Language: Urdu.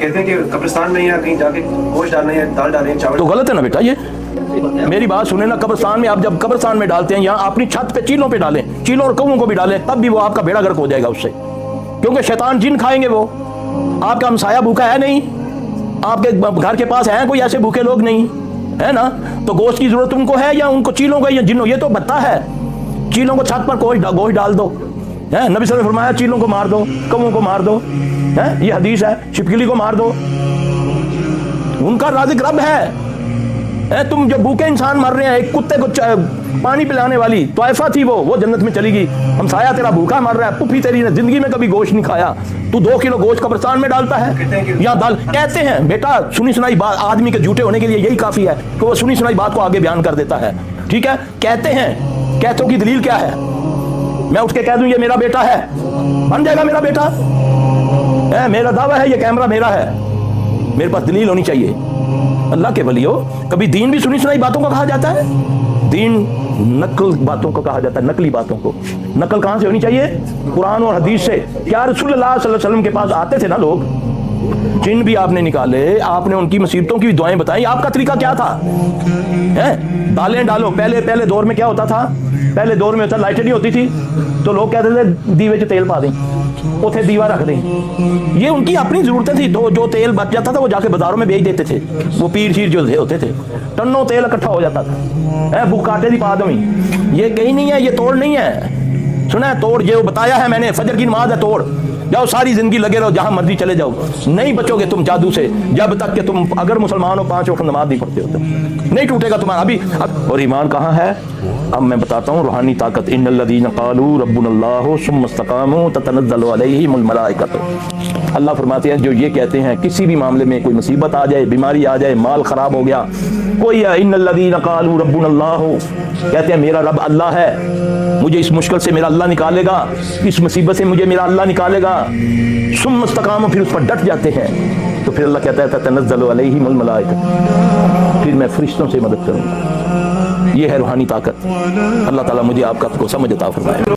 کہتے ہیں کہ قبرستان میں یا کہیں جا کے گوشت ڈالنے ہیں، دال ڈالیں، چاول، تو غلط ہے نا بیٹا. یہ میری بات سنیں نا، قبرستان میں آپ جب قبرستان میں ڈالتے ہیں یہاں اپنی چھت پہ چیلوں پہ ڈالیں، چیلوں اور کووں کو بھی ڈالیں، تب بھی وہ آپ کا بیڑا گرک ہو جائے گا اس سے، کیونکہ شیطان جن کھائیں گے. وہ آپ کا ہمسایہ بھوکا ہے نہیں، آپ کے گھر کے پاس ہیں کوئی ایسے بھوکے لوگ نہیں ہے نا، تو گوشت کی ضرورت ان کو ہے یا ان کو چیلوں کو یا جنوں؟ یہ تو بتا ہے. چیلوں کو چھت پر گوشت ڈال دو، نبی صلی اللہ علیہ وسلم نے فرمایا چیلوں کو مار دو، کووں کو مار دو، یہ حدیث ہے. چھپکلی کو مار دو، ان کا رازق رب ہے. تم جو بھوکے انسان مر رہے ہیں، ایک کتے کو پانی پلانے والی طائفہ تھی، وہ جنت میں چلی گئی. ہمسایہ تیرا بھوکا مر رہا ہے، پھوپھی تیری نے زندگی میں کبھی گوشت نہیں کھایا، تو 2 کلو گوشت قبرستان میں ڈالتا ہے یا دال. کہتے ہیں بیٹا سنی سنائی بات، آدمی کے جھوٹے ہونے کے لیے یہی کافی ہے کہ وہ سنی سنائی بات کو آگے بیان کر دیتا ہے. ٹھیک ہے، کہتے ہیں، کہتوں کی دلیل کیا ہے؟ میں اٹھ کے کہہ دوں یہ میرا بیٹا ہے، بن جائے گا میرا بیٹا؟ میرا دعویٰ ہے یہ کیمرہ میرا ہے، میرے پاس دلیل ہونی چاہیے. اللہ کے ولیو، کبھی دین بھی سنی سنائی باتوں کو کہا جاتا ہے؟ دین نقل باتوں کو کہا جاتا ہے، نقلی باتوں کو. نقل کہاں سے ہونی چاہیے؟ قرآن اور حدیث سے. کیا رسول اللہ صلی اللہ علیہ وسلم کے پاس آتے تھے نا لوگ، جن بھی آپ نے نکالے، آپ نے ان کی مصیبتوں کی دعائیں بتائیں. آپ کا طریقہ کیا تھا؟ دالیں ڈالو. پہلے دور میں کیا ہوتا تھا؟ پہلے دور میں ہوتا لائٹیں نہیں ہوتی تھی، تو لوگ کہتے تھے دیوے چ تیل پا دیں، اتنے دیوا رکھ دیں. یہ ان کی اپنی ضرورتیں تھی. جو تیل بچ جاتا تھا وہ جا کے بازاروں میں بیچ دیتے تھے. وہ پیر شیر جو ہوتے تھے، ٹنوں تیل اکٹھا ہو جاتا تھا. بکاٹے دی پا دوں. یہ کہیں نہیں ہے، یہ توڑ نہیں ہے. سنا ہے توڑ؟ یہ بتایا ہے میں نے، فجر کی نماز ہے توڑ. جاؤ ساری زندگی لگے رہو، جہاں مرضی چلے جاؤ، نہیں بچو گے تم جادو سے جب تک کہ تم اگر مسلمان ہو 5 وقت نماز نہیں پڑھتے ہو تو نہیں ٹوٹے گا تمہارا. ابھی اور ایمان کہاں ہے؟ اب میں بتاتا ہوں روحانی طاقت. ان الذین قالوا ربنا اللہ ثم استقاموا تتنزل علیہم الملائکۃ. اللہ فرماتے ہیں جو یہ کہتے ہیں کسی بھی معاملے میں، کوئی مصیبت آ جائے، بیماری آ جائے، مال خراب ہو گیا، کوئی ان الذین قالوا ربنا اللہ، کہتے ہیں میرا رب اللہ ہے، مجھے اس مشکل سے میرا اللہ نکالے گا، اس مصیبت سے مجھے میرا اللہ نکالے گا. ثم استقاموا، پھر اس پر ڈٹ جاتے ہیں، تو پھر اللہ کہتا ہے تتنزل علیہم الملائکۃ، پھر میں فرشتوں سے مدد کروں گا. یہ ہے روحانی طاقت. اللہ تعالیٰ مجھے آپ کو سمجھ عطا فرمائے.